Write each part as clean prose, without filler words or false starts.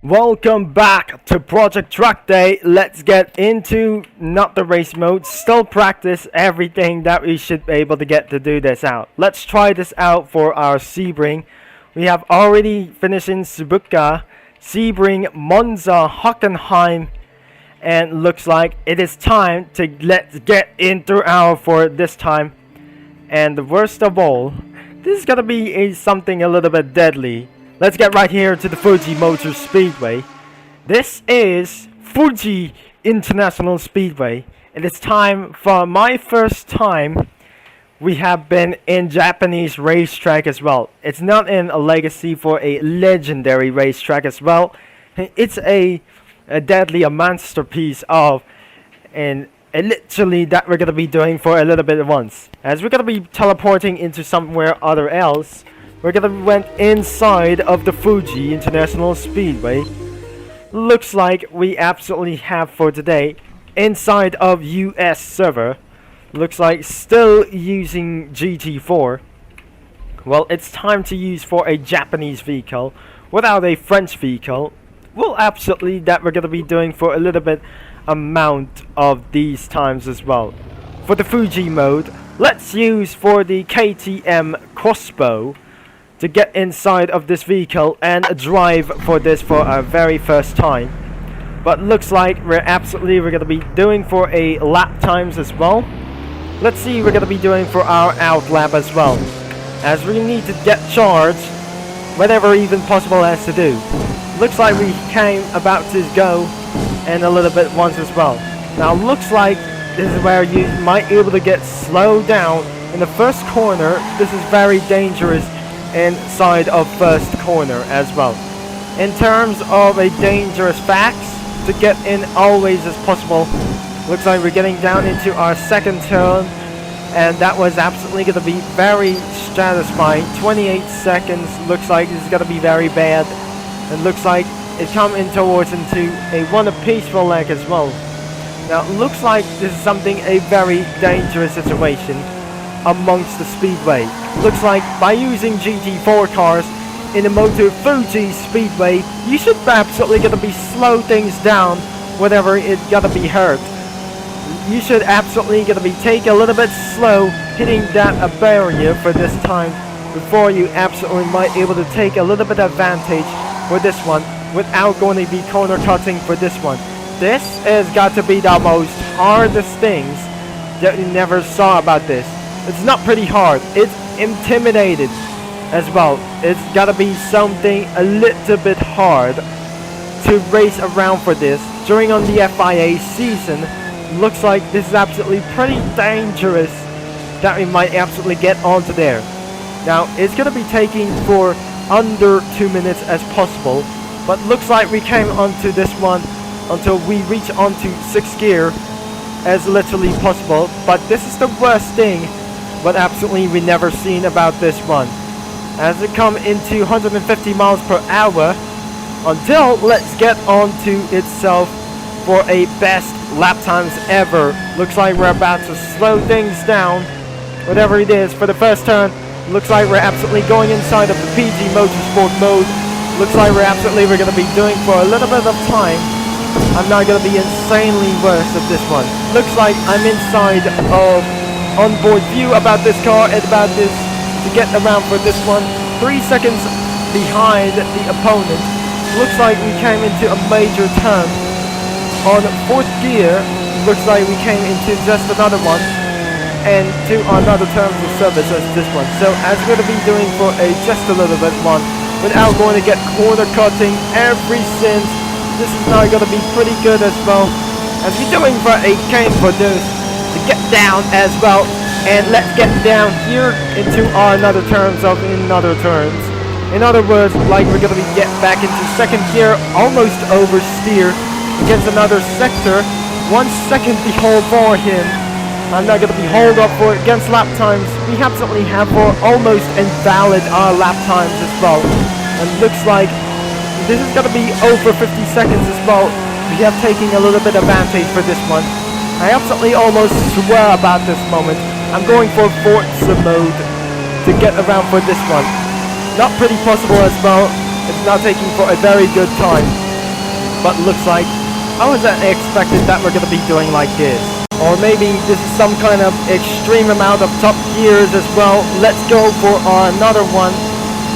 Welcome back to Project Trackday. Let's get into not the race mode, still practice everything that we should be able to get to do this out. Let's try this out for our Sebring. We have already finished in Suzuka, Sebring, Monza, Hockenheim, and looks like it is time to let's get into our for this time. And the worst of all, this is gonna be something a little bit deadly. Let's get right here to the Fuji Motor Speedway. This is Fuji International Speedway. It is time for my first time. We have been in Japanese racetrack as well. It's not in a legacy for a legendary racetrack as well. It's a deadly, a masterpiece of, and literally that we're gonna be doing for a little bit at once. As we're gonna be teleporting into somewhere other else. We're gonna went inside of the Fuji International Speedway. Looks like we absolutely have for today inside of US server. Looks like still using GT4. Well, it's time to use for a Japanese vehicle without a French vehicle. Well, absolutely that we're gonna be doing for a little bit amount of these times as well. For the Fuji mode, let's use for the KTM crossbow to get inside of this vehicle and drive for this for our very first time. But looks like we're going to be doing for a lap times as well. Let's see, we're going to be doing for our out lap as well, as we need to get charged whatever even possible as to do. Looks like we came about to go and a little bit once as well. Now looks like this is where you might be able to get slowed down in the first corner. This is very dangerous inside of first corner as well. In terms of a dangerous facts to get in always as possible, looks like we're getting down into our second turn, and that was absolutely going to be very satisfying. 28 seconds, looks like this is going to be very bad, and looks like it's coming towards into a peaceful leg as well. Now looks like this is something a very dangerous situation amongst the speedway. Looks like by using GT4 cars in the Moto Fuji Speedway, you should absolutely gonna be slow things down whatever it gotta be hurt. You should absolutely gonna be take a little bit slow hitting that a barrier for this time before you absolutely might be able to take a little bit advantage for this one without going to be corner cutting for this one. This has got to be the most hardest things that you never saw about this. It's not pretty hard, it's intimidated as well. It's gotta be something a little bit hard to race around for this during on the FIA season. Looks like this is absolutely pretty dangerous that we might absolutely get onto there. Now it's gonna be taking for under 2 minutes as possible, but looks like we came onto this one until we reach onto 6th gear as literally possible. But this is the worst thing, but absolutely we never seen about this one, as it come into 150 miles per hour until let's get onto itself for a best lap times ever. Looks like we're about to slow things down whatever it is for the first turn. Looks like we're absolutely going inside of the PG Motorsport mode. Looks like we're going to be doing for a little bit of time. I'm not going to be insanely worse of this one. Looks like I'm inside of onboard view about this car and about this to get around for this one. 3 seconds behind the opponent. Looks like we came into a major turn on 4th gear. Looks like we came into just another one and to another terms of service as this one. So as we're going to be doing for a just a little bit one without going to get corner cutting every since. This is now going to be pretty good as well, as we're doing for a game for this to get down as well. And let's get down here into our another terms of in other terms. In other words, like we're going to be get back into second gear, almost oversteer against another sector. 1 second behold for him. I'm not going to be hold up for against lap times. We absolutely have for almost invalid our lap times as well. And looks like this is going to be over 50 seconds as well. We have taken a little bit advantage for this one. I absolutely almost swear about this moment. I'm going for Forza mode to get around for this one. Not pretty possible as well. It's not taking for a very good time. but looks like I wasn't expected that we're gonna be doing like this. Or maybe this is some kind of extreme amount of top gears as well. Let's go for another one.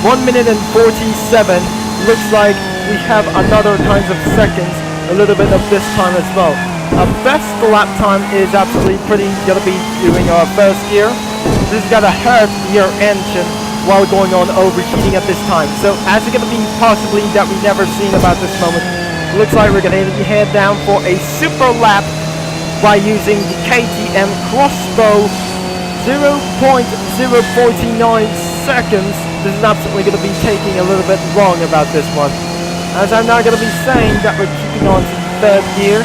1 minute and 47. Looks like we have another kinds of seconds, a little bit of this time as well. Our best lap time is absolutely pretty gonna be doing our first gear. This is gonna hurt your engine while going on overheating at this time. So as it's gonna be possibly that we never seen about this moment, looks like we're gonna head down for a super lap by using the KTM crossbow. 0.049 seconds. This is absolutely gonna be taking a little bit wrong about this one, as I'm not gonna be saying that we're keeping on to the third gear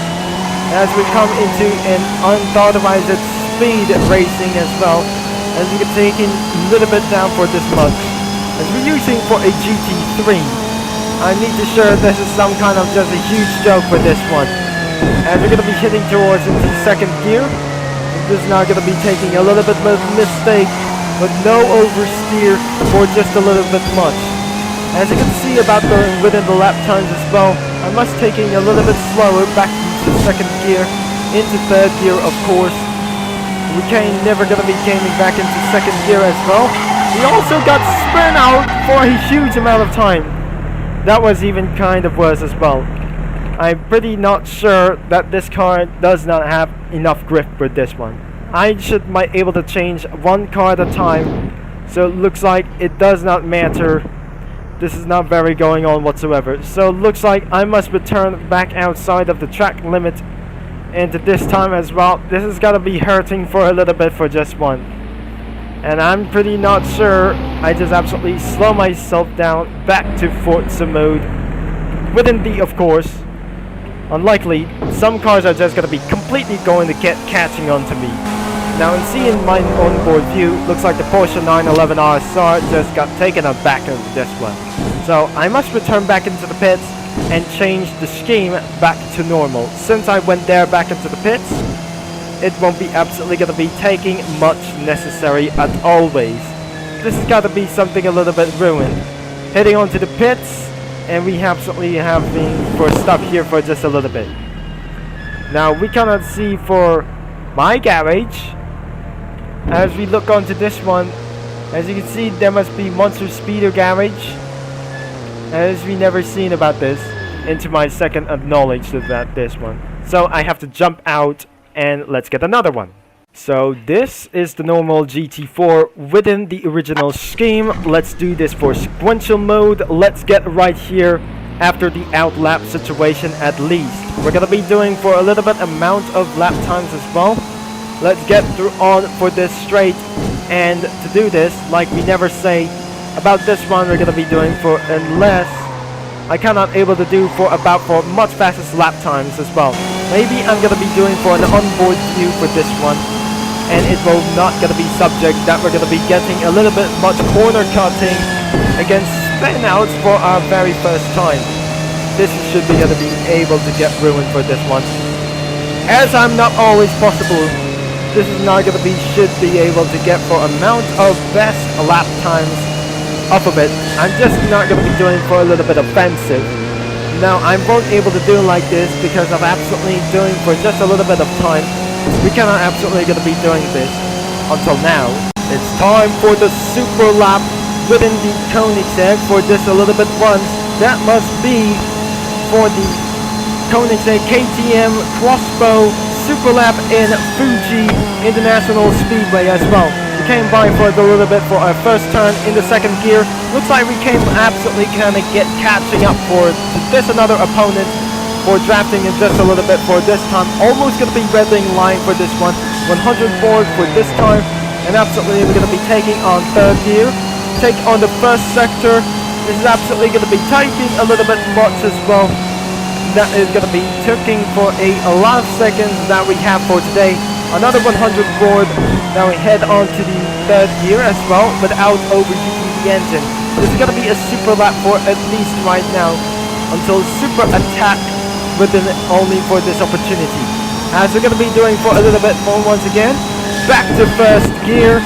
as we come into an unauthorized speed racing as well. As you can take in a little bit down for this much, as we're using for a GT3. I need to sure this is some kind of just a huge joke for this one, as we're going to be hitting towards into the second gear. This is now going to be taking a little bit of a mistake, but no oversteer for just a little bit much. As you can see about within the lap times as well, I must taking a little bit slower back into second gear, into third gear of course. We never gonna be gaming back into second gear as well. We also got spun out for a huge amount of time. That was even kind of worse as well. I'm pretty not sure that this car does not have enough grip for this one. I should might able to change one car at a time. So it looks like it does not matter. This is not very going on whatsoever. So it looks like I must return back outside of the track limit into this time as well. This is gonna be hurting for a little bit for just one, and I'm pretty not sure. I just absolutely slow myself down back to Forza mode within the, of course, unlikely some cars are just gonna be completely going to get catching on to me. Now in seeing my onboard view, looks like the Porsche 911 RSR just got taken aback of this one. So I must return back into the pits and change the scheme back to normal. Since I went there back into the pits, it won't be absolutely going to be taking much necessary at always. This has got to be something a little bit ruined. Heading on to the pits, and we absolutely have been for stop here for just a little bit. Now we cannot see for my garage. As we look onto this one, as you can see, there must be Monster Speeder garage. As we never seen about this, into my second knowledge of this one. So I have to jump out and let's get another one. So this is the normal GT4 within the original scheme. Let's do this for sequential mode. Let's get right here after the outlap situation at least. We're gonna be doing for a little bit amount of lap times as well. Let's get through on for this straight, and to do this, like we never say about this one, we're gonna be doing for unless I cannot able to do for about for much fastest lap times as well. Maybe I'm gonna be doing for an onboard view for this one, and it will not gonna be subject that we're gonna be getting a little bit much corner cutting against spin outs for our very first time. This should be gonna be able to get ruined for this one. As I'm not always possible, this is not gonna be should be able to get for amount of best lap times up a bit. I'm just not going to be doing for a little bit offensive. Now I won't able to do like this because I'm absolutely doing for just a little bit of time. We cannot absolutely going to be doing this until now. It's time for the super lap within the Koenigsegg for just a little bit once. That must be for the Koenigsegg KTM crossbow super lap in Fuji International Speedway as well. We came by for a little bit for our first turn in the second gear. Looks like we came absolutely kind of catching up for this another opponent for drafting in just a little bit for this time. Almost going to be redding line for this one. 100 board for this time, and absolutely we're going to be taking on third gear. Take on the first sector. This is absolutely going to be taking a little bit much as well. That is going to be taking for a lot of seconds that we have for today. Another 100 board. Now we head on to the third gear as well without overheating the engine. This is going to be a super lap for at least right now until super attack within only for this opportunity. As we're going to be doing for a little bit more once again. Back to first gear.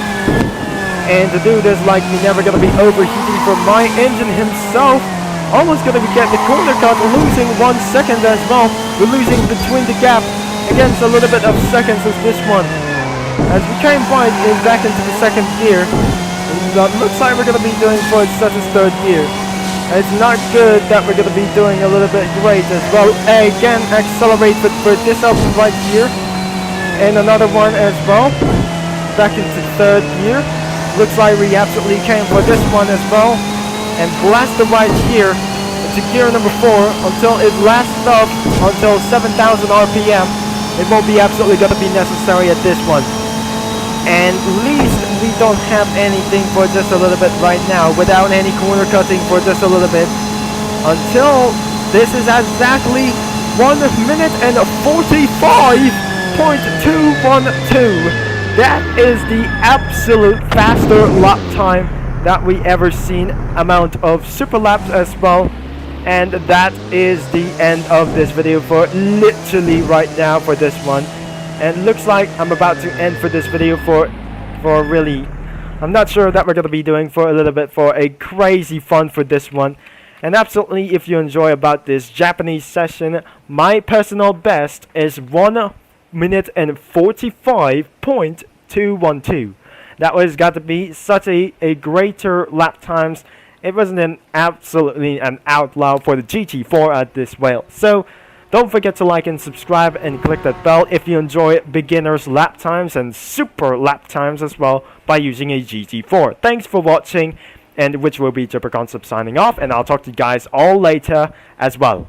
And to do this like we're never going to be overheating for my engine himself. almost gonna get the corner cut, losing 1 second as well. We're losing between the gap against a little bit of seconds as this one. As we came right back into the second gear, looks like we're gonna be doing for Seth's third gear. It's not good that we're gonna be doing a little bit great as well. Again, accelerate for this up right here, and another one as well. Back into third gear. Looks like we absolutely came for this one as well, and blast the right here to gear number 4 until it lasts up until 7,000 RPM. It won't be absolutely gonna be necessary at this one. And at least we don't have anything for just a little bit right now, without any corner cutting for just a little bit, until this is exactly 1 minute and 45.212. That is the absolute faster lap time that we ever seen, amount of super laps as well. And that is the end of this video for literally right now for this one. And looks like I'm about to end for this video for really, I'm not sure that we're going to be doing for a little bit for a crazy fun for this one. And absolutely, if you enjoy about this Japanese session, my personal best is 1 minute and 45.212. That was got to be such a greater lap times. It wasn't absolutely an outlaw for the GT4 at this whale. So don't forget to like and subscribe and click that bell if you enjoy beginners lap times and super lap times as well by using a GT4. Thanks for watching, and which will be Jupiter Concept signing off, and I'll talk to you guys all later as well.